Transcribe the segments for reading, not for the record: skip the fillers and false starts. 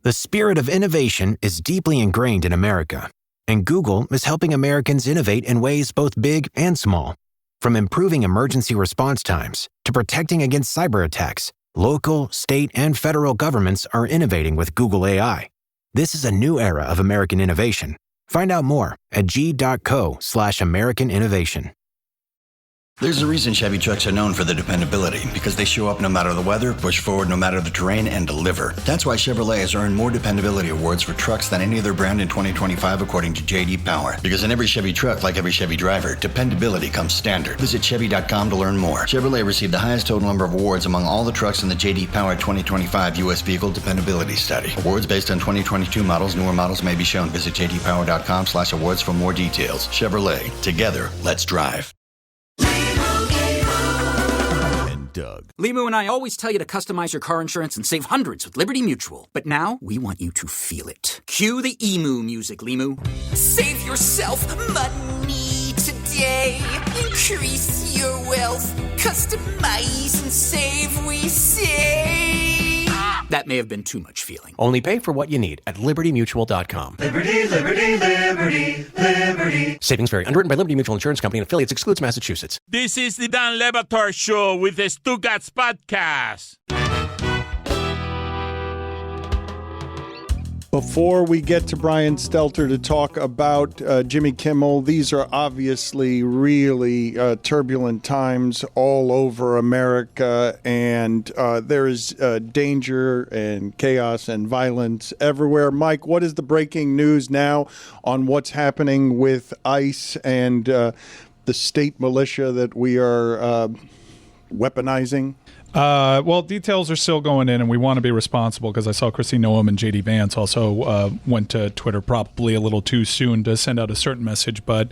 The spirit of innovation is deeply ingrained in America, and Google is helping Americans innovate in ways both big and small. From improving emergency response times to protecting against cyber attacks, local, state, and federal governments are innovating with Google AI. This is a new era of American innovation. Find out more at g.co/American innovation. There's a reason Chevy trucks are known for their dependability, because they show up no matter the weather, push forward no matter the terrain, and deliver. That's why Chevrolet has earned more dependability awards for trucks than any other brand in 2025, according to J.D. Power. Because in every Chevy truck, like every Chevy driver, dependability comes standard. Visit Chevy.com to learn more. Chevrolet received the highest total number of awards among all the trucks in the J.D. Power 2025 U.S. Vehicle Dependability Study. Awards based on 2022 models. Newer models may be shown. Visit jdpower.com/awards for more details. Chevrolet. Together, let's drive. Doug. Limu and I always tell you to customize your car insurance and save hundreds with Liberty Mutual. But now, we want you to feel it. Cue the emu music, Limu. Save yourself money today. Increase your wealth. Customize and save, we say. That may have been too much feeling. Only pay for what you need at libertymutual.com. Liberty, liberty, liberty, liberty. Savings vary. Underwritten by Liberty Mutual Insurance Company and affiliates. Excludes Massachusetts. This is the Dan Le Batard Show with the Stugotz podcast. Before we get to Brian Stelter to talk about Jimmy Kimmel, these are obviously really turbulent times all over America, and there is danger and chaos and violence everywhere. Mike, what is the breaking news now on what's happening with ICE and the state militia that we are weaponizing? Well, details are still going in, and we want to be responsible because I saw Chrissy Noem and J.D. Vance also went to Twitter probably a little too soon to send out a certain message. But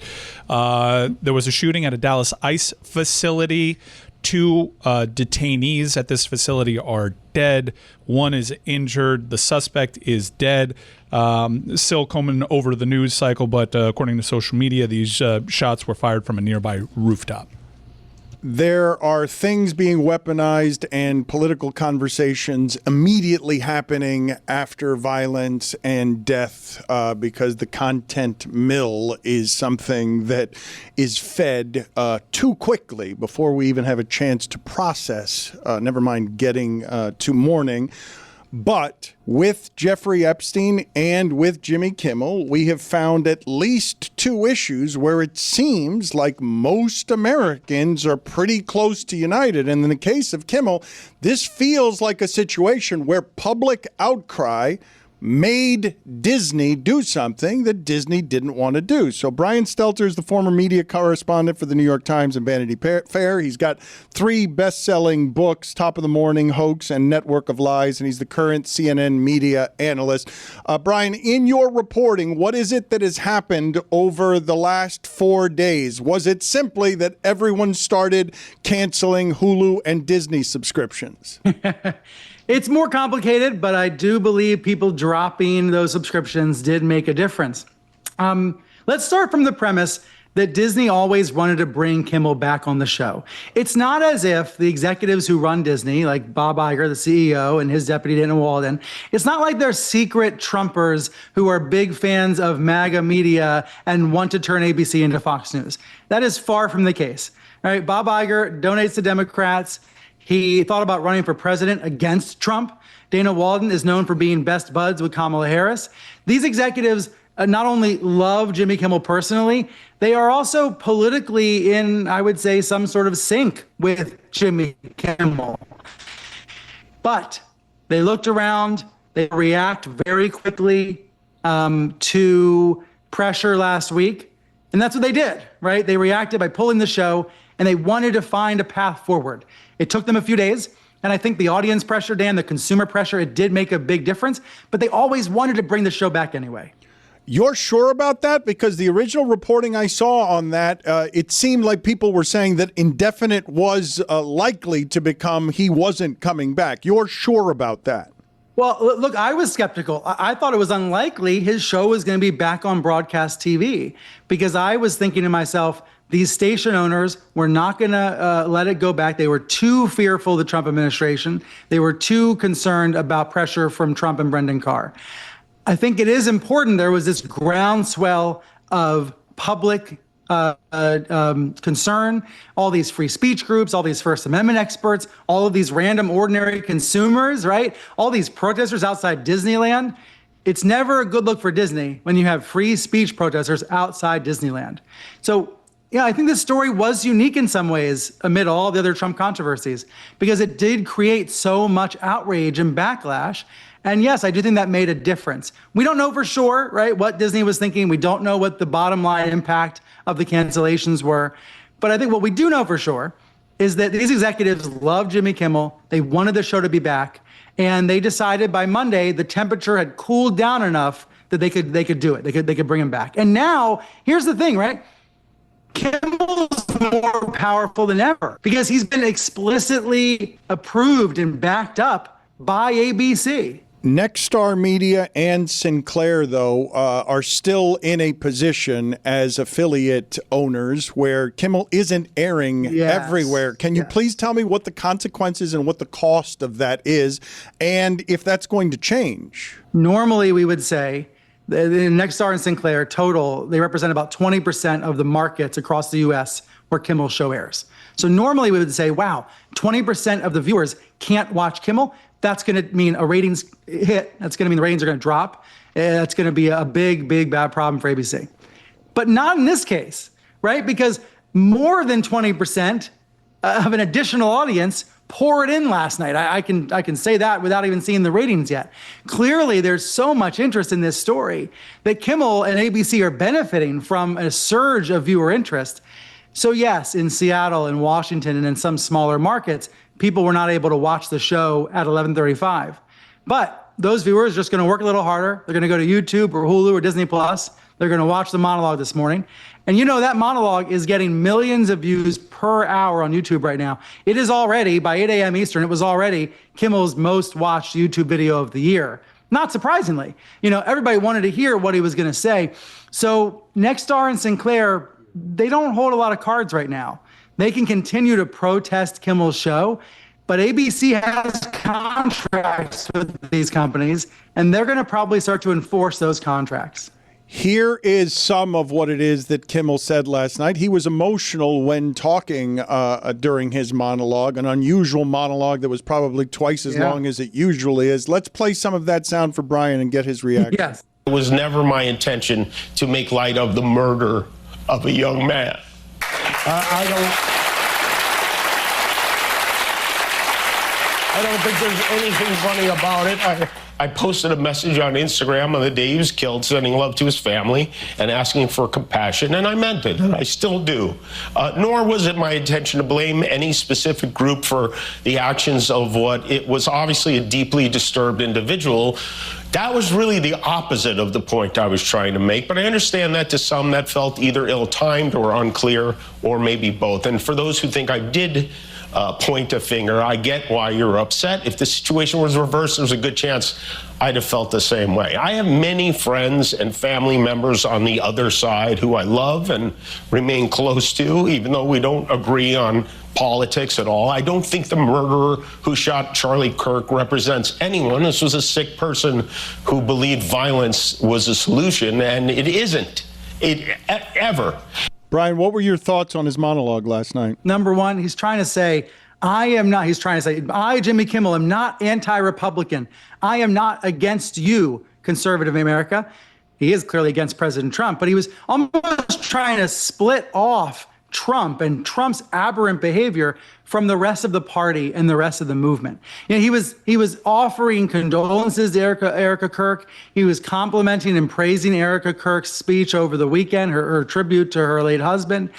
there was a shooting at a Dallas ICE facility. 2 detainees at this facility are dead. 1 is injured. The suspect is dead. Still coming over the news cycle, but according to social media, these shots were fired from a nearby rooftop. There are things being weaponized and political conversations immediately happening after violence and death because the content mill is something that is fed too quickly before we even have a chance to process, never mind getting to mourning. But with Jeffrey Epstein and with Jimmy Kimmel, we have found at least 2 issues where it seems like most Americans are pretty close to united. And in the case of Kimmel, this feels like a situation where public outcry made Disney do something that Disney didn't want to do. So Brian Stelter is the former media correspondent for the New York Times and Vanity Fair. He's got 3 best-selling books, Top of the Morning, Hoax, and Network of Lies, and he's the current CNN media analyst. Brian, in your reporting, what is it that has happened over the last 4 days? Was it simply that everyone started canceling Hulu and Disney subscriptions? It's more complicated, but I do believe people dropping those subscriptions did make a difference. Let's start from the premise that Disney always wanted to bring Kimmel back on the show. It's not as if the executives who run Disney, like Bob Iger, the CEO, and his deputy Dana Walden, it's not like they're secret Trumpers who are big fans of MAGA media and want to turn ABC into Fox News. That is far from the case. All right, Bob Iger donates to Democrats. He thought about running for president against Trump. Dana Walden is known for being best buds with Kamala Harris. These executives not only love Jimmy Kimmel personally, they are also politically in, I would say, some sort of sync with Jimmy Kimmel. But they looked around, they react very quickly to pressure last week. And that's what they did, right? They reacted by pulling the show, and they wanted to find a path forward. It took them a few days, and I think the audience pressure, Dan, the consumer pressure, it did make a big difference, but they always wanted to bring the show back anyway. You're sure about that? Because the original reporting I saw on that, it seemed like people were saying that indefinite was likely to become he wasn't coming back. You're sure about that? Well, look, I was skeptical. I thought it was unlikely his show was going to be back on broadcast TV because I was thinking to myself, These station owners were not going to let it go back. They were too fearful of the Trump administration. They were too concerned about pressure from Trump and Brendan Carr. I think it is important. There was this groundswell of public concern, all these free speech groups, all these First Amendment experts, all of these random ordinary consumers, right? All these protesters outside Disneyland. It's never a good look for Disney when you have free speech protesters outside Disneyland. So, yeah, I think this story was unique in some ways amid all the other Trump controversies because it did create so much outrage and backlash. And yes, I do think that made a difference. We don't know for sure, right, what Disney was thinking. We don't know what the bottom line impact of the cancellations were. But I think what we do know for sure is that these executives love Jimmy Kimmel. They wanted the show to be back. And they decided by Monday the temperature had cooled down enough that they could do it. They could bring him back. And now, here's the thing, right? Kimmel's more powerful than ever because he's been explicitly approved and backed up by ABC. Nexstar Media and Sinclair, though, are still in a position as affiliate owners where Kimmel isn't airing everywhere. Can you please tell me what the consequences and what the cost of that is and if that's going to change? Normally, we would say that Nexstar and Sinclair total, they represent about 20% of the markets across the U.S. where Kimmel's show airs. So normally we would say, wow, 20% of the viewers can't watch Kimmel. That's going to mean a ratings hit. That's going to mean the ratings are going to drop. That's going to be a big, big, bad problem for ABC. But not in this case, right? Because more than 20% of an additional audience poured in last night. I can say that without even seeing the ratings yet. Clearly, there's so much interest in this story that Kimmel and ABC are benefiting from a surge of viewer interest. So yes, in Seattle and Washington and in some smaller markets, people were not able to watch the show at 11:35. But those viewers are just going to work a little harder. They're going to go to YouTube or Hulu or Disney Plus. They're going to watch the monologue this morning. And you know that monologue is getting millions of views per hour on YouTube right now. It is already, by 8 a.m. Eastern, it was already Kimmel's most watched YouTube video of the year. Not surprisingly. Everybody wanted to hear what he was going to say. So Nexstar and Sinclair, they don't hold a lot of cards right now. They can continue to protest Kimmel's show, but ABC has contracts with these companies, and they're going to probably start to enforce those contracts. Here is some of what it is that Kimmel said last night. He was emotional when talking during his monologue, an unusual monologue that was probably twice as long as it usually is. Let's play some of that sound for Brian and get his reaction. Yes. It was never my intention to make light of the murder of a young man. I don't think there's anything funny about it. I posted a message on Instagram on the day he was killed, sending love to his family and asking for compassion, and I meant it, and I still do. Nor was it my intention to blame any specific group for the actions of what it was obviously a deeply disturbed individual. That was really the opposite of the point I was trying to make, but I understand that to some that felt either ill-timed or unclear, or maybe both. And for those who think I did point a finger, I get why you're upset. If the situation was reversed, there's a good chance I'd have felt the same way. I have many friends and family members on the other side who I love and remain close to, even though we don't agree on politics at all. I don't think the murderer who shot Charlie Kirk represents anyone. This was a sick person who believed violence was a solution, and it isn't. Ever. Brian, what were your thoughts on his monologue last night? Number one, he's trying to say, I, Jimmy Kimmel, am not anti-Republican. I am not against you, conservative America. He is clearly against President Trump, but he was almost trying to split off Trump and Trump's aberrant behavior from the rest of the party and the rest of the movement. He was offering condolences to Erica Kirk. He was complimenting and praising Erica Kirk's speech over the weekend, her tribute to her late husband.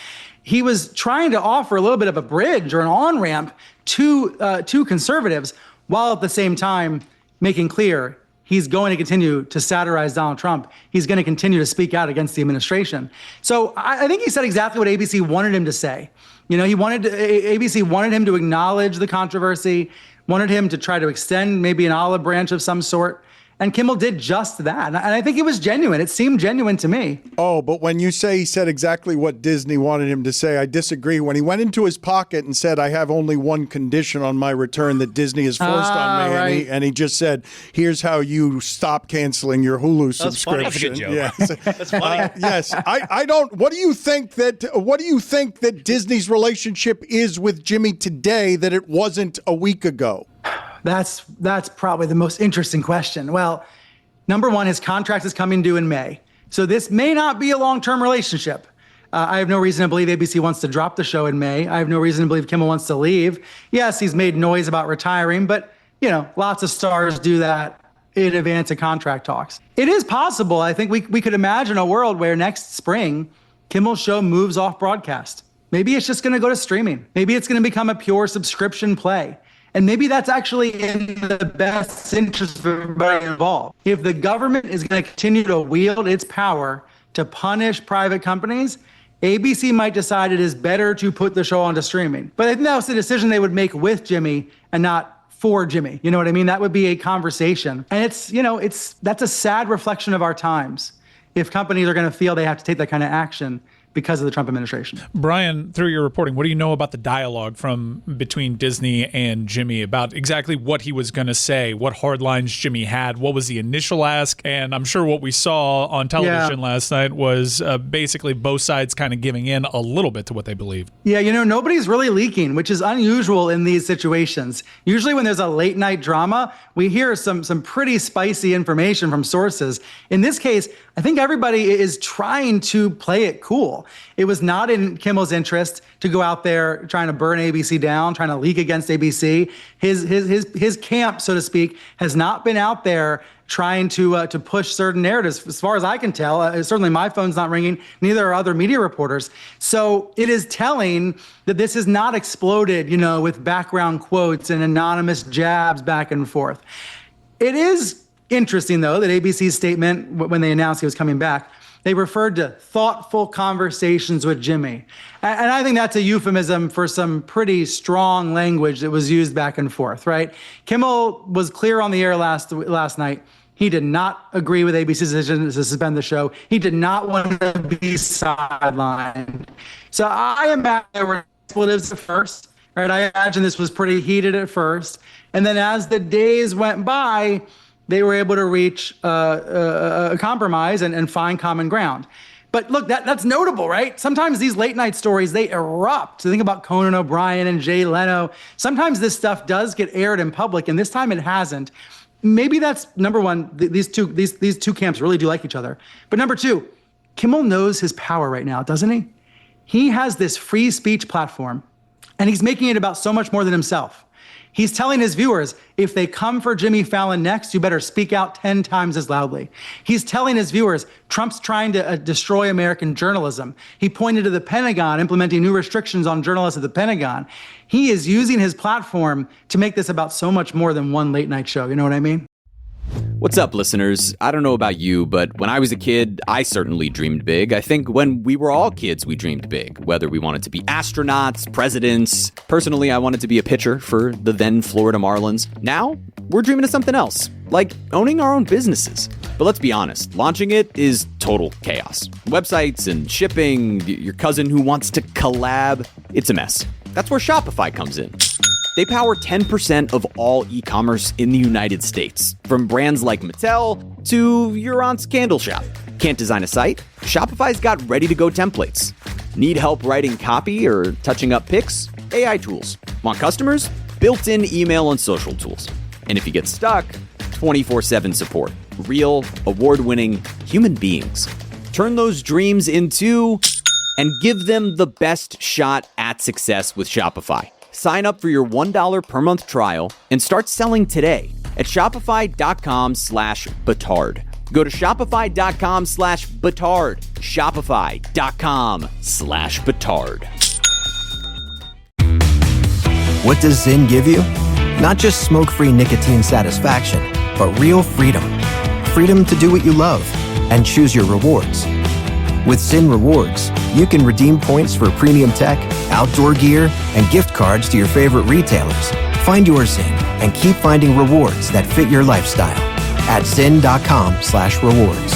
He was trying to offer a little bit of a bridge or an on-ramp to conservatives, while at the same time making clear he's going to continue to satirize Donald Trump. He's going to continue to speak out against the administration. So I think he said exactly what ABC wanted him to say. ABC wanted him to acknowledge the controversy, wanted him to try to extend maybe an olive branch of some sort. And Kimmel did just that. And I think it was genuine. It seemed genuine to me. Oh, but when you say he said exactly what Disney wanted him to say, I disagree. When he went into his pocket and said, I have only one condition on my return that Disney has forced on me, right. and he just said, here's how you stop canceling your Hulu subscription. That's a good joke. Yes. That's funny. Yes. I don't, what do you think that Disney's relationship is with Jimmy today that it wasn't a week ago? That's probably the most interesting question. Well, number one, his contract is coming due in May. So this may not be a long-term relationship. I have no reason to believe ABC wants to drop the show in May. I have no reason to believe Kimmel wants to leave. Yes, he's made noise about retiring, but lots of stars do that in advance of contract talks. It is possible. I think we could imagine a world where next spring, Kimmel's show moves off broadcast. Maybe it's just going to go to streaming. Maybe it's going to become a pure subscription play. And maybe that's actually in the best interest of everybody involved. If the government is going to continue to wield its power to punish private companies, ABC might decide it is better to put the show onto streaming. But I think that was the decision they would make with Jimmy and not for Jimmy. You know what I mean? That would be a conversation. And that's a sad reflection of our times. If companies are going to feel they have to take that kind of action because of the Trump administration. Brian, through your reporting, what do you know about the dialogue between Disney and Jimmy about exactly what he was going to say, what hard lines Jimmy had, what was the initial ask? And I'm sure what we saw on television last night was basically both sides kind of giving in a little bit to what they believed. Yeah, nobody's really leaking, which is unusual in these situations. Usually when there's a late night drama, we hear some pretty spicy information from sources. In this case, I think everybody is trying to play it cool. It was not in Kimmel's interest to go out there trying to burn ABC down, trying to leak against ABC. His camp, so to speak, has not been out there trying to push certain narratives. As far as I can tell, certainly my phone's not ringing, neither are other media reporters. So it is telling that this has not exploded, with background quotes and anonymous jabs back and forth. It is interesting, though, that ABC's statement, when they announced he was coming back, they referred to thoughtful conversations with Jimmy. And I think that's a euphemism for some pretty strong language that was used back and forth, right? Kimmel was clear on the air last night. He did not agree with ABC's decision to suspend the show. He did not want to be sidelined. So I imagine there were expletives at first, right? I imagine this was pretty heated at first. And then as the days went by, they were able to reach a compromise and find common ground. But look, that's notable, right? Sometimes these late night stories, they erupt. So think about Conan O'Brien and Jay Leno. Sometimes this stuff does get aired in public, and this time it hasn't. Maybe that's number one. These two camps really do like each other. But number two, Kimmel knows his power right now, doesn't he? He has this free speech platform, and he's making it about so much more than himself. He's telling his viewers, if they come for Jimmy Fallon next, you better speak out 10 times as loudly. He's telling his viewers, Trump's trying to destroy American journalism. He pointed to the Pentagon implementing new restrictions on journalists at the Pentagon. He is using his platform to make this about so much more than one late night show. You know what I mean? What's up, listeners? I don't know about you, but when I was a kid, I certainly dreamed big. I think when we were all kids, we dreamed big, whether we wanted to be astronauts, presidents. Personally, I wanted to be a pitcher for the then Florida Marlins. Now, we're dreaming of something else, like owning our own businesses. But let's be honest, launching it is total chaos. Websites and shipping, your cousin who wants to collab, it's a mess. That's where Shopify comes in. They power 10% of all e-commerce in the United States, from brands like Mattel to your aunt's candle shop. Can't design a site? Shopify's got ready-to-go templates. Need help writing copy or touching up pics? AI tools. Want customers? Built-in email and social tools. And if you get stuck, 24/7 support. Real, award-winning human beings. Turn those dreams into and give them the best shot at success with Shopify. Sign up for your $1 per month trial and start selling today at shopify.com/Batard. Go to shopify.com/Batard. Shopify.com/Batard. What does Zyn give you? Not just smoke-free nicotine satisfaction, but real freedom. Freedom to do what you love and choose your rewards. With Zyn Rewards, you can redeem points for premium tech, outdoor gear, and gift cards to your favorite retailers. Find your Zyn and keep finding rewards that fit your lifestyle at zyn.com/rewards.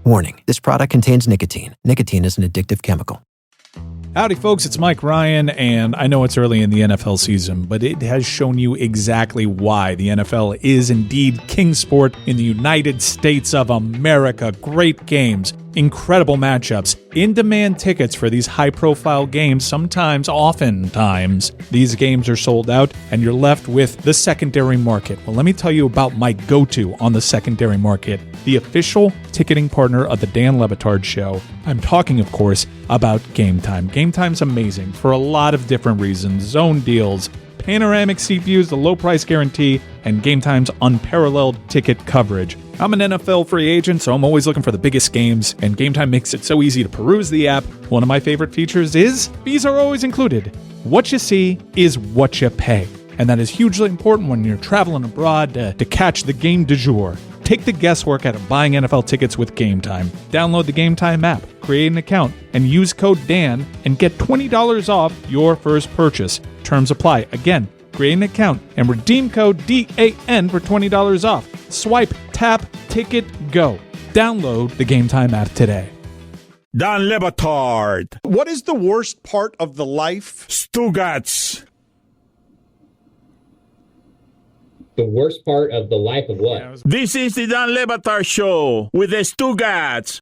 Warning, this product contains nicotine. Nicotine is an addictive chemical. Howdy, folks. It's Mike Ryan, and I know it's early in the NFL season, but it has shown you exactly why the NFL is indeed king sport in the United States of America. Great games, incredible matchups, in-demand tickets for these high-profile games. Oftentimes, these games are sold out, and you're left with the secondary market. Well, let me tell you about my go-to on the secondary market, the official ticketing partner of the Dan Le Batard Show. I'm talking, of course, about Game Time. Game Time's amazing for a lot of different reasons. Zone deals, panoramic seat views, the low price guarantee, and Game Time's unparalleled ticket coverage. I'm an NFL free agent, so I'm always looking for the biggest games, and Game Time makes it so easy to peruse the app. One of my favorite features is fees are always included. What you see is what you pay, and that is hugely important when you're traveling abroad to catch the game du jour. Take the guesswork out of buying NFL tickets with Game Time. Download the Game Time app, create an account, and use code DAN and get $20 off your first purchase. Terms apply. Again, create an account and redeem code DAN for $20 off. Swipe, tap, ticket, go. Download the Game Time app today. Dan Le Batard. What is the worst part of the life? Stugotz. The worst part of the life of what? This is the Dan Le Batard Show with the Stugotz.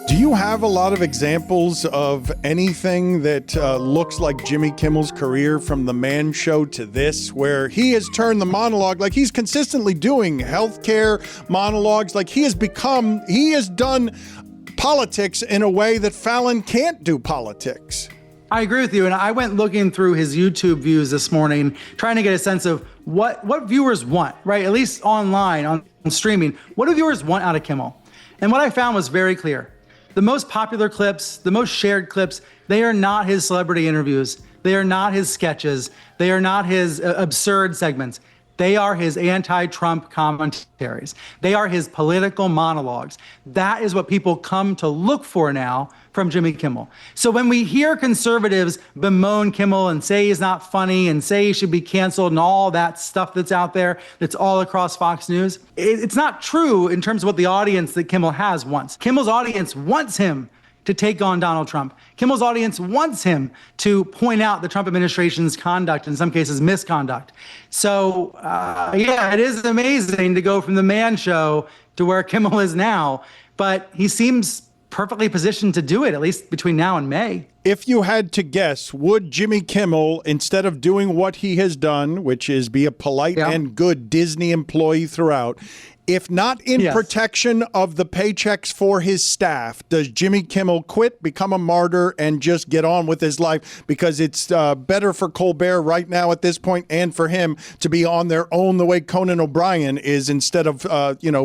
Do you have a lot of examples of anything that looks like Jimmy Kimmel's career, from the Man Show to this, where he has turned the monologue, like he's consistently doing healthcare monologues, like he has done politics in a way that Fallon can't do politics? I agree with you, and I went looking through his YouTube views this morning, trying to get a sense of what viewers want, right? At least online, on streaming. What do viewers want out of Kimmel? And what I found was very clear. The most popular clips, the most shared clips, they are not his celebrity interviews. They are not his sketches. They are not his absurd segments. They are his anti-Trump commentaries. They are his political monologues. That is what people come to look for now from Jimmy Kimmel. So when we hear conservatives bemoan Kimmel and say he's not funny and say he should be canceled and all that stuff that's out there, that's all across Fox News, it's not true in terms of what the audience that Kimmel has wants. Kimmel's audience wants him to take on Donald Trump. Kimmel's audience wants him to point out the Trump administration's conduct, in some cases misconduct. So, yeah, it is amazing to go from the Man Show to where Kimmel is now, but he seems perfectly positioned to do it, at least between now and May. If you had to guess, would Jimmy Kimmel, instead of doing what he has done, which is be a polite and good Disney employee throughout, if not in protection of the paychecks for his staff, does Jimmy Kimmel quit, become a martyr, and just get on with his life? Because it's better for Colbert right now at this point, and for him to be on their own the way Conan O'Brien is, instead of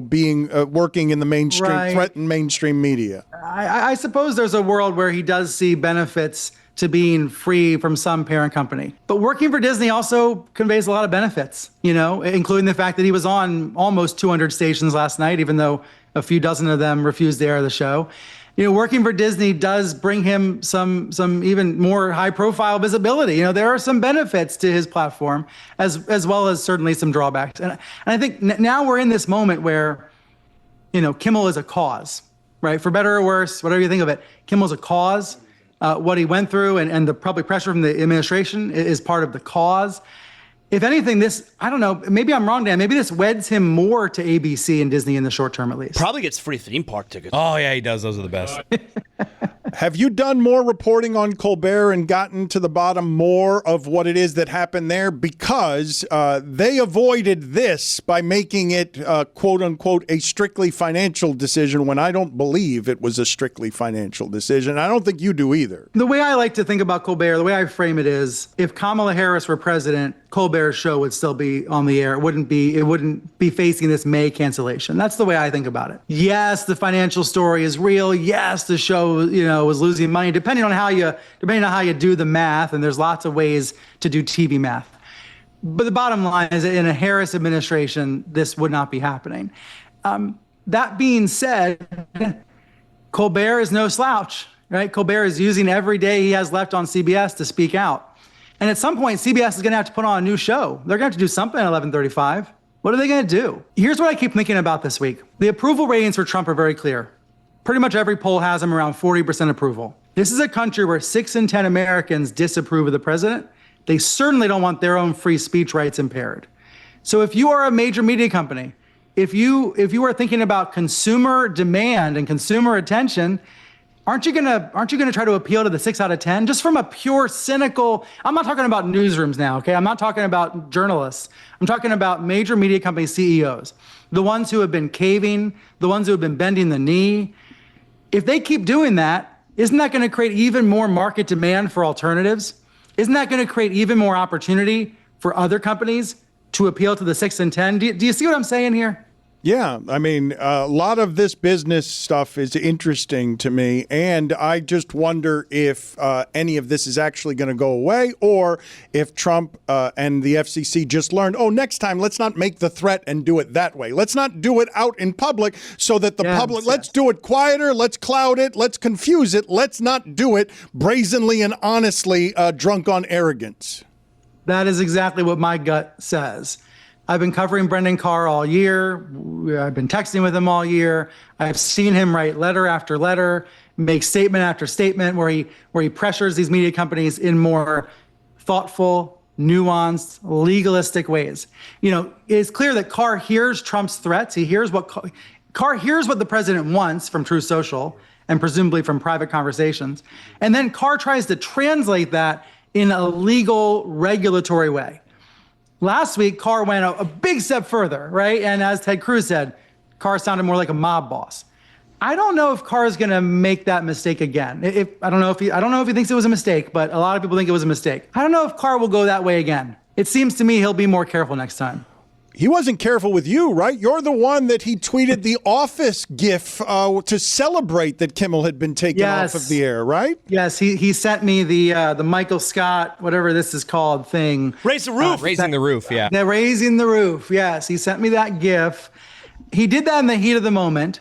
being working in the mainstream, threatened mainstream media. I suppose there's a world where he does see benefits to being free from some parent company. But working for Disney also conveys a lot of benefits, including the fact that he was on almost 200 stations last night, even though a few dozen of them refused to air the show. Working for Disney does bring him some even more high-profile visibility. There are some benefits to his platform, as well as certainly some drawbacks. And I think now we're in this moment where, Kimmel is a cause, right? For better or worse, whatever you think of it, Kimmel's a cause. What he went through and the public pressure from the administration is part of the cause. If anything, this, I don't know, maybe I'm wrong, Dan, maybe this weds him more to ABC and Disney in the short term at least. Probably gets free theme park tickets. Oh, yeah, he does. Those are the best. Have you done more reporting on Colbert and gotten to the bottom more of what it is that happened there? Because they avoided this by making it, quote unquote, a strictly financial decision, when I don't believe it was a strictly financial decision. I don't think you do either. The way I like to think about Colbert, the way I frame it is, if Kamala Harris were president, Colbert's show would still be on the air. It wouldn't be facing this May cancellation. That's the way I think about it. Yes, the financial story is real. Yes, the show, was losing money, depending on how you do the math, and there's lots of ways to do TV math. But the bottom line is that in a Harris administration, this would not be happening. That being said, Colbert is no slouch, right? Colbert is using every day he has left on CBS to speak out. And at some point, CBS is going to have to put on a new show. They're going to have to do something at 11:35. What are they going to do? Here's what I keep thinking about this week. The approval ratings for Trump are very clear. Pretty much every poll has him around 40% approval. This is a country where 6 in 10 Americans disapprove of the president. They certainly don't want their own free speech rights impaired. So if you are a major media company, if you are thinking about consumer demand and consumer attention, aren't you gonna try to appeal to the 6 out of 10? Just from a pure cynical, I'm not talking about newsrooms now, okay? I'm not talking about journalists. I'm talking about major media company CEOs, the ones who have been caving, the ones who have been bending the knee. If they keep doing that, isn't that gonna create even more market demand for alternatives? Isn't that gonna create even more opportunity for other companies to appeal to the 6 and 10? Do you see what I'm saying here? Yeah, I mean, a lot of this business stuff is interesting to me, and I just wonder if any of this is actually going to go away, or if Trump and the FCC just learned, oh, next time, let's not make the threat and do it that way. Let's not do it out in public so that the public, let's do it quieter, let's cloud it, let's confuse it, let's not do it brazenly and honestly drunk on arrogance. That is exactly what my gut says. I've been covering Brendan Carr all year. I've been texting with him all year. I've seen him write letter after letter, make statement after statement where he pressures these media companies in more thoughtful, nuanced, legalistic ways. You know, it's clear that Carr hears Trump's threats. He hears Carr hears what the president wants from Truth Social and presumably from private conversations. And then Carr tries to translate that in a legal, regulatory way. Last week, Carr went a big step further, right? And as Ted Cruz said, Carr sounded more like a mob boss. I don't know if Carr is going to make that mistake again. I don't know if he thinks it was a mistake, but a lot of people think it was a mistake. I don't know if Carr will go that way again. It seems to me he'll be more careful next time. He wasn't careful with you, right? You're the one that he tweeted the Office gif to celebrate that Kimmel had been taken off of the air, right? Yes, he sent me the Michael Scott, whatever this is called, thing. Raise the roof. Raising the roof, yeah. Yeah, raising the roof, yes. He sent me that gif. He did that in the heat of the moment,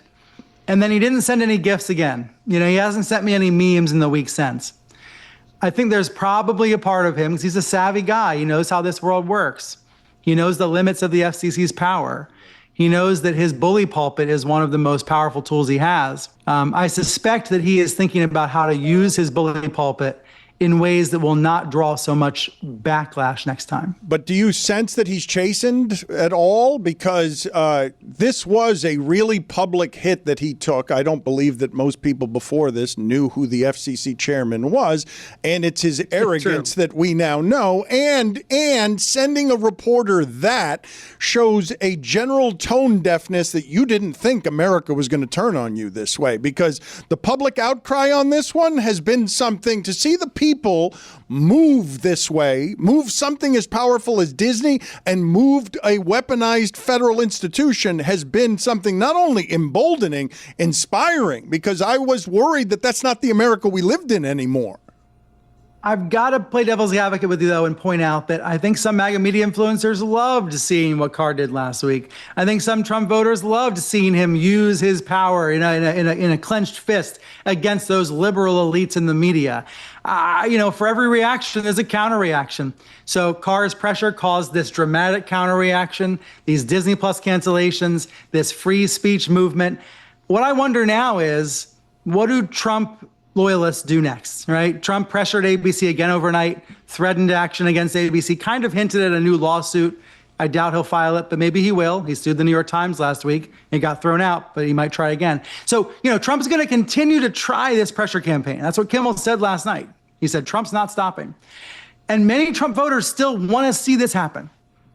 and then he didn't send any gifs again. You know, he hasn't sent me any memes in the week since. I think there's probably a part of him, because he's a savvy guy. He knows how this world works. He knows the limits of the FCC's power. He knows that his bully pulpit is one of the most powerful tools he has. I suspect that he is thinking about how to use his bully pulpit in ways that will not draw so much backlash next time. But do you sense that he's chastened at all? Because this was a really public hit that he took. I don't believe that most people before this knew who the FCC chairman was. And it's his arrogance that we now know. And sending a reporter that shows a general tone deafness that you didn't think America was going to turn on you this way. Because the public outcry on this one has been something to see the people move this way, move something as powerful as Disney, and moved a weaponized federal institution has been something not only emboldening, inspiring, because I was worried that that's not the America we lived in anymore. I've got to play devil's advocate with you, though, and point out that I think some MAGA media influencers loved seeing what Carr did last week. I think some Trump voters loved seeing him use his power in a clenched fist against those liberal elites in the media. For every reaction, there's a counter reaction. So Carr's pressure caused this dramatic counter reaction, these Disney Plus cancellations, this free speech movement. What I wonder now is, what do Trump loyalists do next, right? Trump pressured ABC again overnight, threatened action against ABC, kind of hinted at a new lawsuit. I doubt he'll file it, but maybe he will. He sued the New York Times last week and got thrown out, but he might try again. So, Trump's going to continue to try this pressure campaign. That's what Kimmel said last night. He said, Trump's not stopping. And many Trump voters still want to see this happen.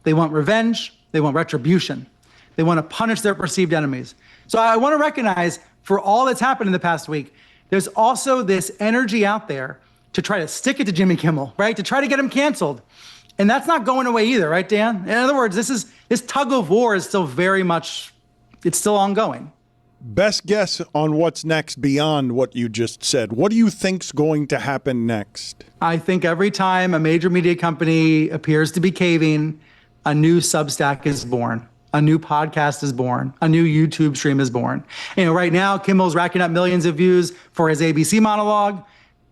They want revenge. They want retribution. They want to punish their perceived enemies. So I want to recognize, for all that's happened in the past week, there's also this energy out there to try to stick it to Jimmy Kimmel, right? To try to get him canceled. And that's not going away either, right, Dan? In other words, this tug of war is still very much, it's still ongoing. Best guess on what's next beyond what you just said. What do you think's going to happen next? I think every time a major media company appears to be caving, a new Substack is born. A new podcast is born. A new YouTube stream is born. Right now, Kimmel's racking up millions of views for his ABC monologue.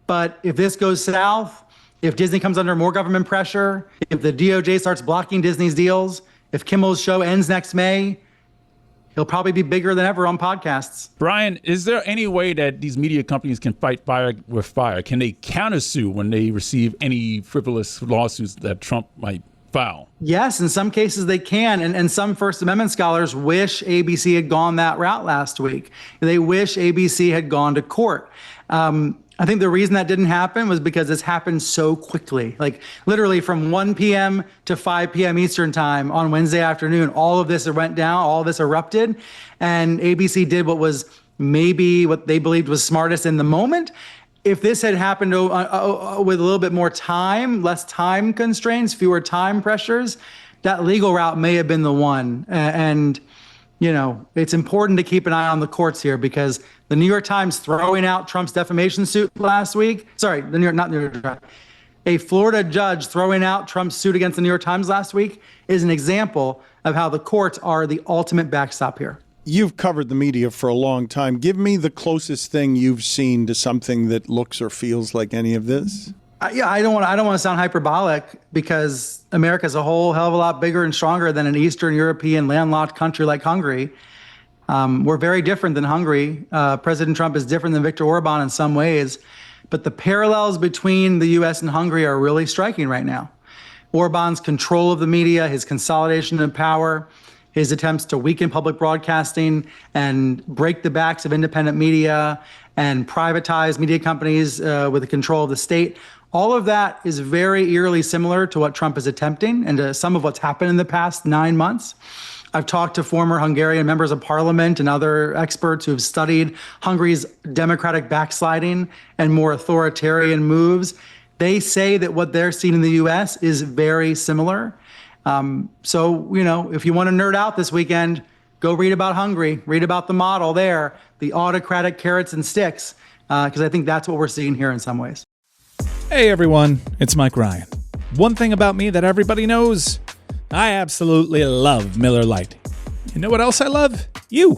But if this goes south, if Disney comes under more government pressure, if the DOJ starts blocking Disney's deals, if Kimmel's show ends next May, he'll probably be bigger than ever on podcasts. Brian, is there any way that these media companies can fight fire with fire? Can they countersue when they receive any frivolous lawsuits that Trump might file? Yes, in some cases they can. And some First Amendment scholars wish ABC had gone that route last week. They wish ABC had gone to court. I think the reason that didn't happen was because this happened so quickly. Like literally from 1 p.m. to 5 p.m. Eastern time on Wednesday afternoon, all of this went down, all of this erupted. And ABC did what was maybe what they believed was smartest in the moment. If this had happened with a little bit more time, less time constraints, fewer time pressures, that legal route may have been the one. And it's important to keep an eye on the courts here because the New York Times throwing out Trump's defamation suit last week. Sorry, not New York Times. A Florida judge throwing out Trump's suit against the New York Times last week is an example of how the courts are the ultimate backstop here. You've covered the media for a long time. Give me the closest thing you've seen to something that looks or feels like any of this. I don't want to sound hyperbolic because America's a whole hell of a lot bigger and stronger than an Eastern European landlocked country like Hungary. We're very different than Hungary. President Trump is different than Viktor Orban in some ways, but the parallels between the U.S. and Hungary are really striking right now. Orban's control of the media, his consolidation of power, his attempts to weaken public broadcasting and break the backs of independent media and privatize media companies with the control of the state. All of that is very eerily similar to what Trump is attempting and to some of what's happened in the past 9 months. I've talked to former Hungarian members of parliament and other experts who have studied Hungary's democratic backsliding and more authoritarian moves. They say that what they're seeing in the U.S. is very similar. So, if you want to nerd out this weekend, go read about Hungary, read about the model there, the autocratic carrots and sticks, because I think that's what we're seeing here in some ways. Hey everyone, it's Mike Ryan. One thing about me that everybody knows, I absolutely love Miller Lite. You know what else I love? You.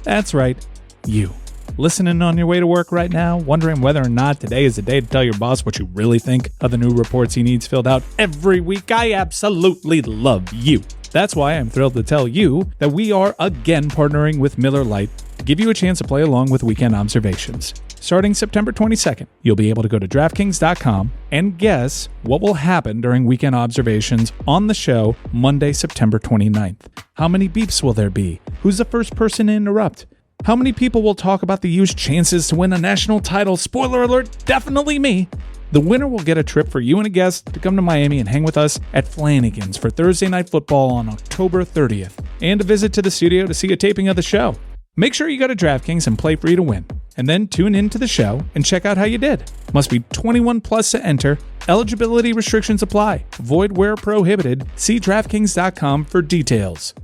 That's right, you. Listening on your way to work right now, wondering whether or not today is the day to tell your boss what you really think of the new reports he needs filled out every week. I absolutely love you. That's why I'm thrilled to tell you that we are again partnering with Miller Lite to give you a chance to play along with Weekend Observations. Starting September 22nd, you'll be able to go to DraftKings.com and guess what will happen during Weekend Observations on the show Monday, September 29th. How many beeps will there be? Who's the first person to interrupt? How many people will talk about the U's chances to win a national title? Spoiler alert, definitely me. The winner will get a trip for you and a guest to come to Miami and hang with us at Flanagan's for Thursday Night Football on October 30th, and a visit to the studio to see a taping of the show. Make sure you go to DraftKings and play free to win, and then tune in to the show and check out how you did. Must be 21 plus to enter. Eligibility restrictions apply. Void where prohibited. See DraftKings.com for details.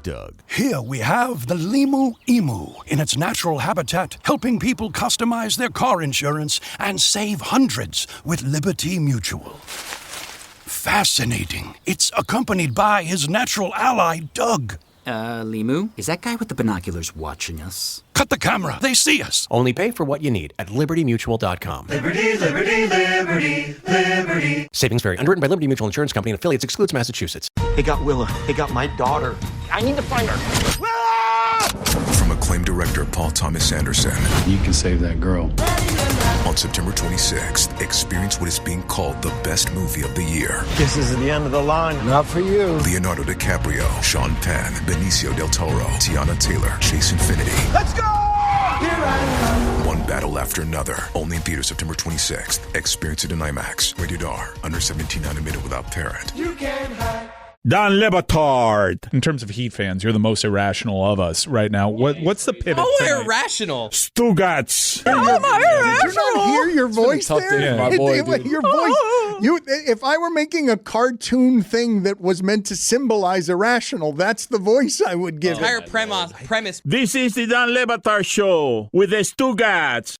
Doug. Here we have the Limu Emu in its natural habitat, helping people customize their car insurance and save hundreds with Liberty Mutual. Fascinating. It's accompanied by his natural ally, Doug. Limu, is that guy with the binoculars watching us? Cut the camera. They see us. Only pay for what you need at libertymutual.com. Liberty, liberty, liberty, liberty. Savings vary. Underwritten by Liberty Mutual Insurance Company and affiliates. Excludes Massachusetts. They got Willa. They got my daughter. I need to find her. From acclaimed director Paul Thomas Anderson. You can save that girl. On September 26th, experience what is being called the best movie of the year. This is the end of the line. Not for you. Leonardo DiCaprio, Sean Penn, Benicio del Toro, Tiana Taylor, Chase Infinity. Let's go! Here I am. One battle after another. Only in theaters September 26th. Experience it in IMAX. Rated R. Under 17, not admitted without parent. You can hide. Don Le Batard. In terms of Heat fans, you're the most irrational of us right now. What's the pivot? Oh, irrational. Stugotz. Did you not hear your voice there? My boy, dude. Your voice. If I were making a cartoon thing that was meant to symbolize irrational, that's the voice I would give. Entire premise. This is the Don Le Batard show with the Stugotz.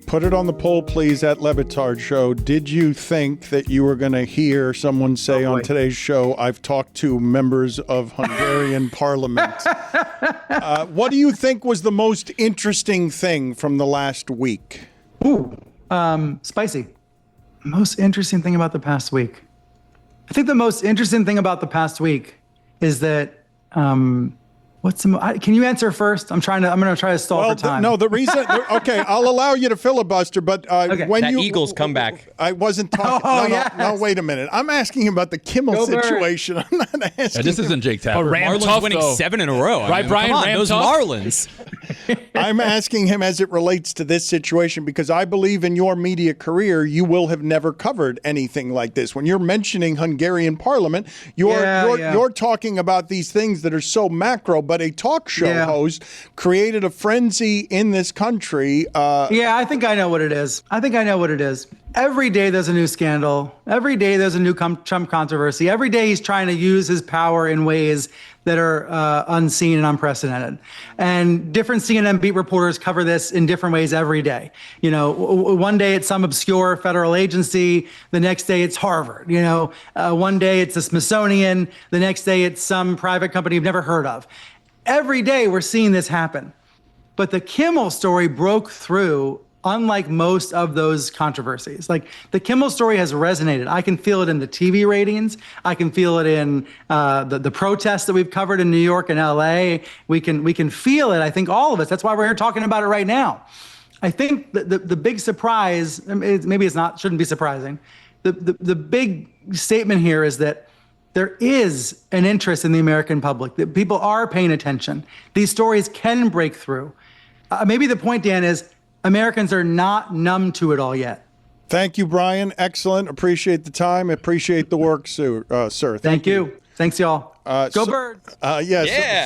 Put it on the poll, please, at Le Batard Show. Did you think that you were going to hear someone say on today's show, I've talked to members of Hungarian parliament? What do you think was the most interesting thing from the last week? Spicy. Most interesting thing about the past week. I think the most interesting thing about the past week is that can you answer first? I'm going to try to stall for time. No, the reason. Okay, I'll allow you to filibuster, but when that Eagles comeback. I wasn't talking. No, wait a minute. I'm asking him about the Kimmel situation. I'm not asking. This isn't Jake Tapper. Marlins winning 7 in a row. Right, Brian? Come on, those Marlins. I'm asking him as it relates to this situation because I believe in your media career, you will have never covered anything like this. When you're mentioning Hungarian parliament, you're talking about these things that are so macro. But a talk show host created a frenzy in this country. I think I know what it is. Every day there's a new scandal. Every day there's a new Trump controversy. Every day he's trying to use his power in ways that are unseen and unprecedented. And different CNN beat reporters cover this in different ways every day. One day it's some obscure federal agency. The next day it's Harvard. One day it's the Smithsonian. The next day it's some private company you've never heard of. Every day we're seeing this happen. But the Kimmel story broke through, unlike most of those controversies. Like, the Kimmel story has resonated. I can feel it in the TV ratings. I can feel it in the protests that we've covered in New York and LA. We can feel it, I think, all of us. That's why we're here talking about it right now. I think the big surprise, maybe it's not, shouldn't be surprising. The big statement here is that there is an interest in the American public, that people are paying attention. These stories can break through. Maybe the point, Dan, is Americans are not numb to it all yet. Thank you, Brian. Excellent. Appreciate the time. Appreciate the work, sir. Thank you. Thanks, y'all. Go Birds.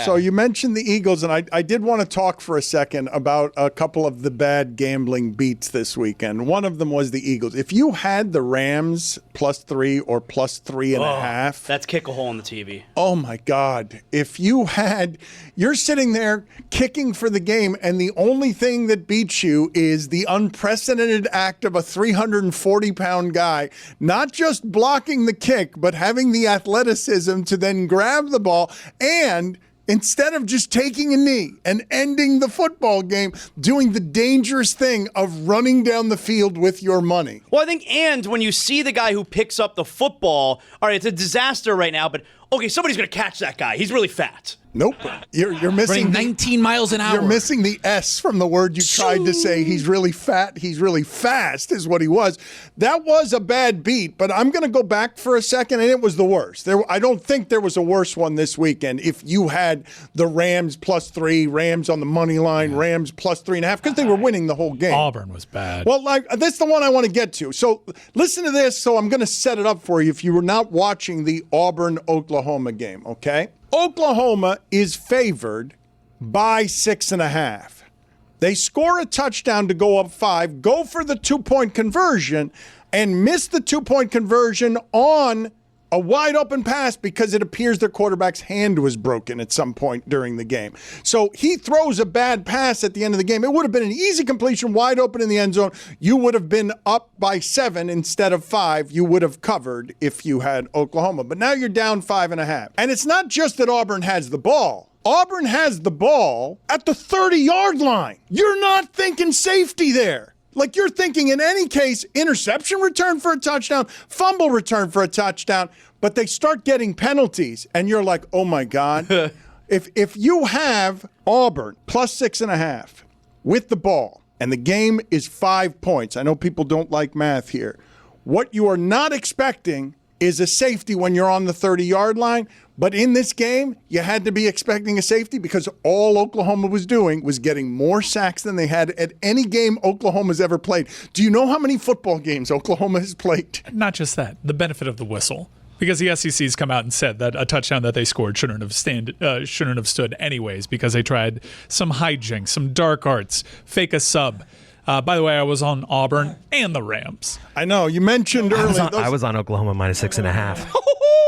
So you mentioned the Eagles, and I did want to talk for a second about a couple of the bad gambling beats this weekend. One of them was the Eagles. If you had the Rams +3 or +3.5. That's kick a hole in the TV. Oh, my God. If you're sitting there kicking for the game, and the only thing that beats you is the unprecedented act of a 340-pound guy, not just blocking the kick, but having the athleticism to then grab the ball and, instead of just taking a knee and ending the football game, doing the dangerous thing of running down the field with your money. Well, I think, and when you see the guy who picks up the football, all right, it's a disaster right now, but okay, somebody's going to catch that guy. He's really fat. Nope. You're missing 19 miles an hour. You're missing the S from the word you tried to say. He's really fat. He's really fast is what he was. That was a bad beat, but I'm going to go back for a second, and it was the worst. I don't think there was a worse one this weekend. If you had the Rams +3, Rams on the money line, Rams +3.5, because they were winning the whole game. Auburn was bad. Well, that's the one I want to get to. So listen to this. So I'm going to set it up for you if you were not watching the Auburn-Oklahoma game, okay? Oklahoma is favored by 6.5. They score a touchdown to go up 5, go for the 2-point conversion, and miss the 2-point conversion on a wide open pass because it appears their quarterback's hand was broken at some point during the game. So he throws a bad pass at the end of the game. It would have been an easy completion, wide open in the end zone. You would have been up by 7 instead of 5. You would have covered if you had Oklahoma. But now you're down 5.5. And it's not just that Auburn has the ball. Auburn has the ball at the 30-yard line. You're not thinking safety there. Like, you're thinking, in any case, interception return for a touchdown, fumble return for a touchdown, but they start getting penalties, and you're like, oh, my God. If you have Auburn +6.5 with the ball, and the game is 5 points, I know people don't like math here, what you are not expecting is a safety when you're on the 30-yard line. But in this game, you had to be expecting a safety because all Oklahoma was doing was getting more sacks than they had at any game Oklahoma's ever played. Do you know how many football games Oklahoma has played? Not just that, the benefit of the whistle. Because the SEC's come out and said that a touchdown that they scored shouldn't have stood anyways because they tried some hijinks, some dark arts, fake a sub. By the way, I was on Auburn and the Rams. I know. You mentioned earlier. I was on Oklahoma minus 6.5.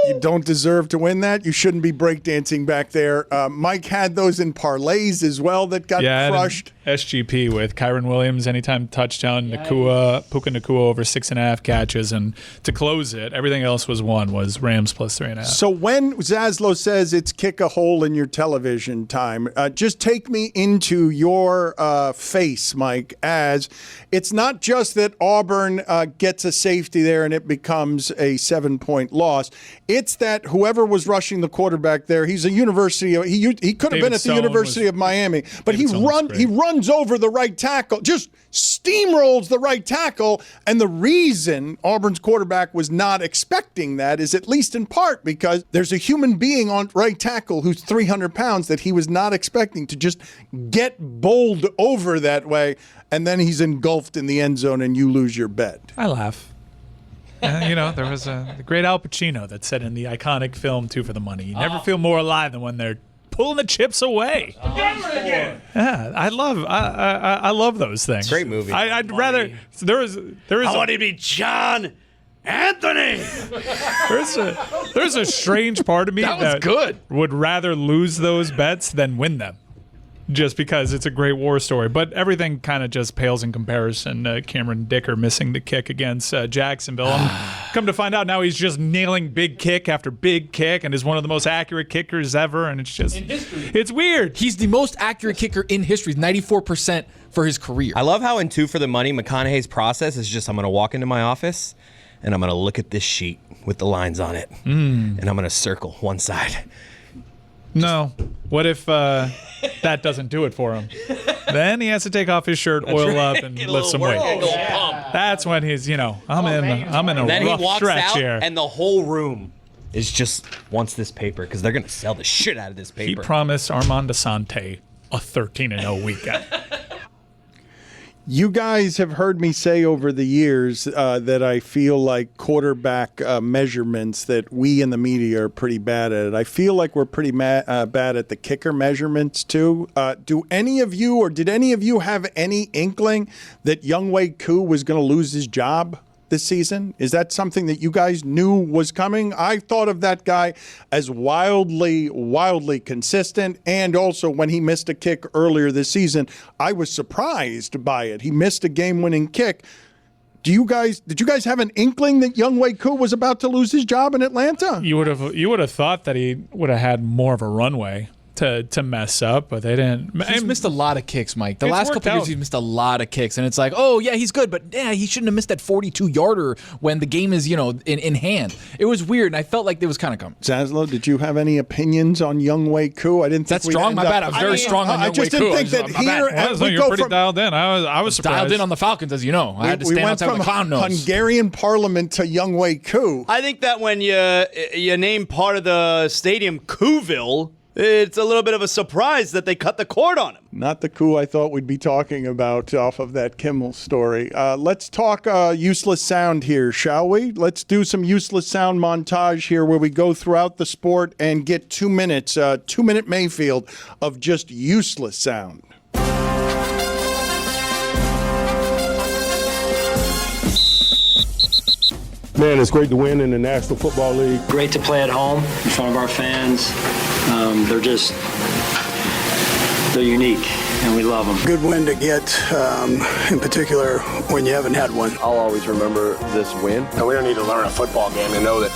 You don't deserve to win that. You shouldn't be breakdancing back there. Mike had those in parlays as well that got crushed. SGP with Kyron Williams, anytime touchdown, Puka Nacua over 6.5 catches. And to close it, everything else was Rams plus 3.5. So when Zaslow says it's kick a hole in your television time, just take me into your face, Mike, as it's not just that Auburn gets a safety there and it becomes a 7-point loss. It's that whoever was rushing the quarterback there, he's a university. He could have been at the University of Miami, but he runs over the right tackle, just steamrolls the right tackle. And the reason Auburn's quarterback was not expecting that is at least in part because there's a human being on right tackle who's 300 pounds that he was not expecting to just get bowled over that way. And then he's engulfed in the end zone and you lose your bet. I laugh. There was the great Al Pacino that said in the iconic film Two for the Money, you never feel more alive than when they're pulling the chips away. Yeah, I love those things. Great movie. I'd rather there is. I want to be John Anthony. There's a strange part of me that would rather lose those bets than win them. Just because it's a great war story. But everything kind of just pales in comparison. Cameron Dicker missing the kick against Jacksonville. Come to find out now he's just nailing big kick after big kick and is one of the most accurate kickers ever. And it's just, in history. It's weird. He's the most accurate kicker in history, 94% for his career. I love how in Two for the Money, McConaughey's process is just I'm going to walk into my office and I'm going to look at this sheet with the lines on it. And I'm going to circle one side. No. What if that doesn't do it for him? Then he has to take off his shirt, oil up, and lift some weight. That's when he's, I'm in a then rough he walks stretch out, here. And the whole room is just wants this paper because they're going to sell the shit out of this paper. He promised Armand Asante a 13-0 weekend. You guys have heard me say over the years that I feel like quarterback measurements that we in the media are pretty bad at it. I feel like we're pretty bad at the kicker measurements too. Do any of you or did any of you have any inkling that Younghoe Koo was going to lose his job this season? Is that something that you guys knew was coming? I thought of that guy as wildly consistent. And also when he missed a kick earlier this season, I was surprised by it. He missed a game-winning kick. Did you guys have an inkling that Younghoe Koo was about to lose his job in Atlanta? You would have thought that he would have had more of a runway to mess up, but they didn't. He's missed a lot of kicks, Mike. The last couple years, he's missed a lot of kicks, and it's like, oh yeah, he's good, but yeah, he shouldn't have missed that 42-yarder when the game is, in hand. It was weird, and I felt like it was kind of coming. Zaslow, did you have any opinions on Younghoe Koo? I didn't think that's strong. My bad. I was very strong on Younghoe Koo. I just didn't think that here. You're pretty dialed in. I was surprised. Dialed in on the Falcons, as you know. I had to stand outside with the clown nose. Hungarian Parliament to Younghoe Koo. I think that when you name part of the stadium Kooville, it's a little bit of a surprise that they cut the cord on him. Not the Koo I thought we'd be talking about off of that Kimmel story. Let's talk useless sound here, shall we? Let's do some useless sound montage here where we go throughout the sport and get 2 minutes, 2-minute Mayfield of just useless sound. Man, it's great to win in the National Football League. Great to play at home in front of our fans. They're unique, and we love them. Good win to get, in particular, when you haven't had one. I'll always remember this win. And we don't need to learn a football game to know that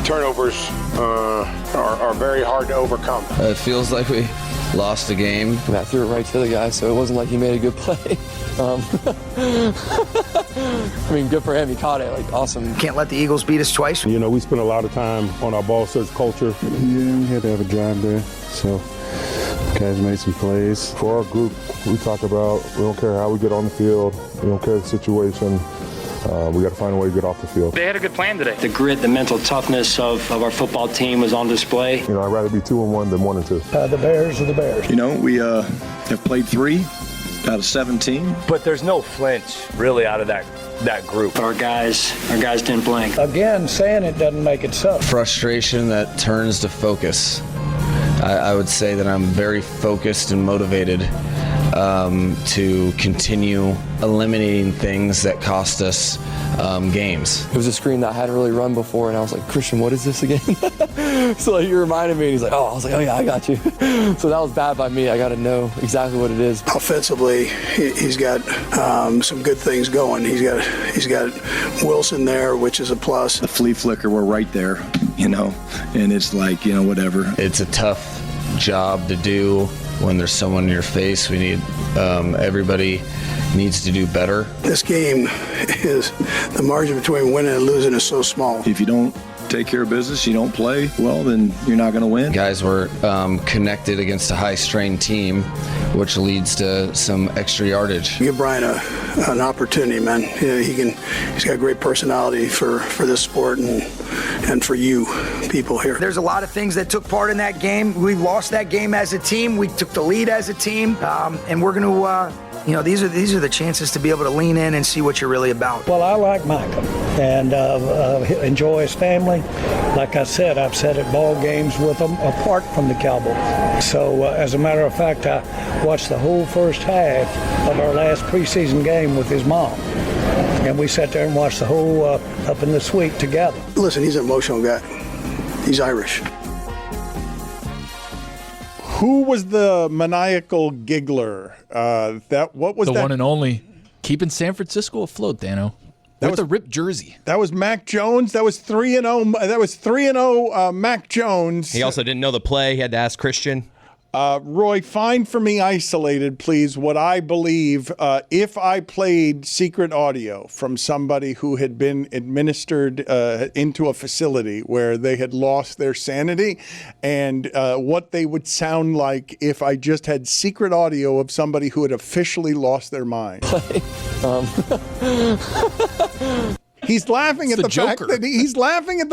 turnovers are very hard to overcome. It feels like we lost the game. I threw it right to the guy, so it wasn't like he made a good play. I mean, good for him. He caught it. Awesome. Can't let the Eagles beat us twice. We spent a lot of time on our ball search culture. Yeah, we had to have a drive there. So, guys made some plays. For our group, we talk about we don't care how we get on the field. We don't care the situation. We got to find a way to get off the field. They had a good plan today. The grit, the mental toughness of our football team was on display. I'd rather be 2-1 than 1-2. The Bears are the Bears. We have played 3 out of 17. But there's no flinch really out of that group. Our guys didn't blink. Again, saying it doesn't make it so. Frustration that turns to focus. I would say that I'm very focused and motivated to continue eliminating things that cost us games. It was a screen that I hadn't really run before, and I was like, Christian, what is this again? So he reminded me, and he's like, I was like, oh yeah, I got you. So that was bad by me. I got to know exactly what it is. Offensively, he's got some good things going. He's got Wilson there, which is a plus. The flea flicker, we're right there, and it's like, whatever. It's a tough job to do when there's someone in your face. We need everybody needs to do better. This game is the margin between winning and losing is so small. If you don't take care of business, you don't play well, then you're not going to win. Guys were connected against a high-strain team, which leads to some extra yardage. Give Brian an opportunity, man. He's got great personality for this sport and for you people here. There's a lot of things that took part in that game. We lost that game as a team. We took the lead as a team, and we're going to, these are the chances to be able to lean in and see what you're really about. Well, I like Michael and enjoy his family. Like I said, I've sat at ball games with him apart from the Cowboys. So, as a matter of fact, I watched the whole first half of our last preseason game with his mom. And we sat there and watched the whole up in the suite together. Listen, he's an emotional guy. He's Irish. Who was the maniacal giggler? What was the that? one and only, keeping San Francisco afloat, Dano. With the ripped jersey. That was Mac Jones. That was 3-0. That was 3-0 Mac Jones. He also didn't know the play. He had to ask Christian. Roy, find for me isolated, please, what I believe if I played secret audio from somebody who had been administered into a facility where they had lost their sanity, and what they would sound like if I just had secret audio of somebody who had officially lost their mind. He's laughing at the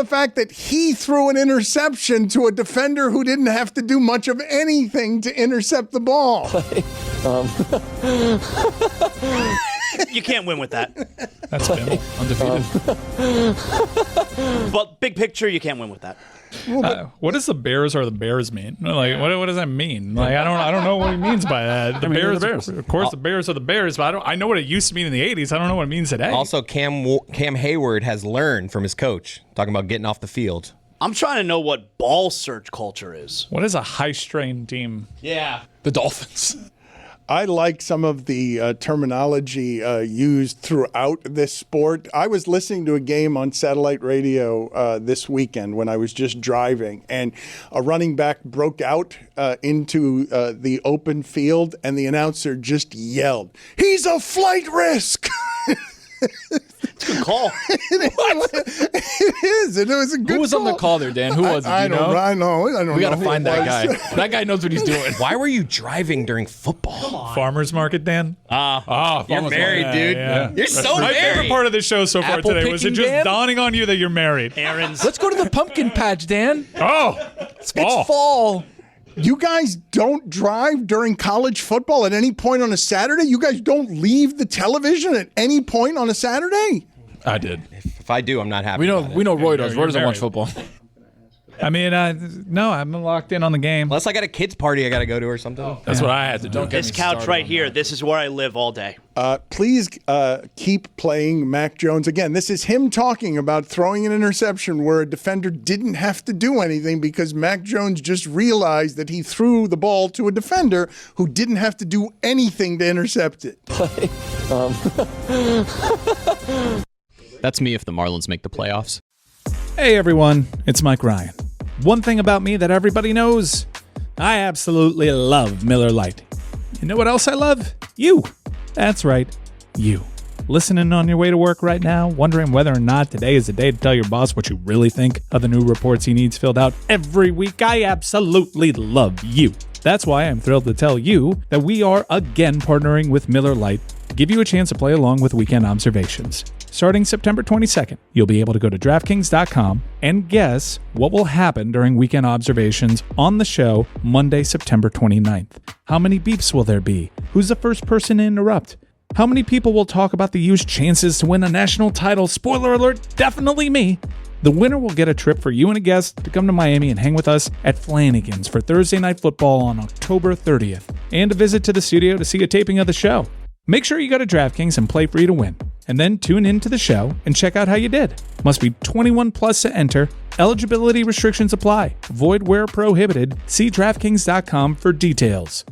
fact that he threw an interception to a defender who didn't have to do much of anything to intercept the ball. You can't win with that. That's Bimmel, undefeated. But big picture, you can't win with that. What does the Bears are the Bears mean? Like, what does that mean? Like, I don't know what he means by that. The Bears, of course, the Bears are the Bears, but I know what it used to mean in the '80s. I don't know what it means today. Also, Cam Hayward has learned from his coach, talking about getting off the field. I'm trying to know what ball search culture is. What is a high-strain team? Yeah. The Dolphins. I like some of the terminology used throughout this sport. I was listening to a game on satellite radio this weekend when I was just driving, and a running back broke out into the open field, and the announcer just yelled, "He's a flight risk!" It's a good call. It is. It was a good call. Who was on the call there, Dan? Who was it? I don't know. We got to find that guy. That guy knows what he's doing. Why were you driving during football? Come on. Farmer's Market, Dan? You're married, dude. Yeah. You're so My married. favorite part of this show so far Apple today was it picking, just Dan? dawning on you that you're married. Aaron's. Let's go to the pumpkin patch, Dan. Oh, it's fall. It's fall. You guys don't drive during college football at any point on a Saturday? You guys don't leave the television at any point on a Saturday? I did. If I do, I'm not happy. We know Roy does. Roy doesn't watch football. I mean, no, I'm locked in on the game. Unless I got a kid's party I got to go to or something. That's what I had to do. This couch right here, this is where I live all day. Please keep playing Mac Jones. Again, this is him talking about throwing an interception where a defender didn't have to do anything because Mac Jones just realized that he threw the ball to a defender who didn't have to do anything to intercept it. That's me if the Marlins make the playoffs. Hey everyone, it's Mike Ryan. One thing about me that everybody knows, I absolutely love Miller Lite. You know what else I love? You. That's right, you. Listening on your way to work right now, wondering whether or not today is the day to tell your boss what you really think of the new reports he needs filled out every week. I absolutely love you. That's why I'm thrilled to tell you that we are again partnering with Miller Lite to give you a chance to play along with Weekend Observations. Starting September 22nd, you'll be able to go to DraftKings.com and guess what will happen during weekend observations on the show Monday, September 29th. How many beeps will there be? Who's the first person to interrupt? How many people will talk about the U's chances to win a national title? Spoiler alert, definitely me. The winner will get a trip for you and a guest to come to Miami and hang with us at Flanagan's for Thursday Night Football on October 30th, and a visit to the studio to see a taping of the show. Make sure you go to DraftKings and play free to win, and then tune in to the show and check out how you did. Must be 21 plus to enter. Eligibility restrictions apply. Void where prohibited. See DraftKings.com for details.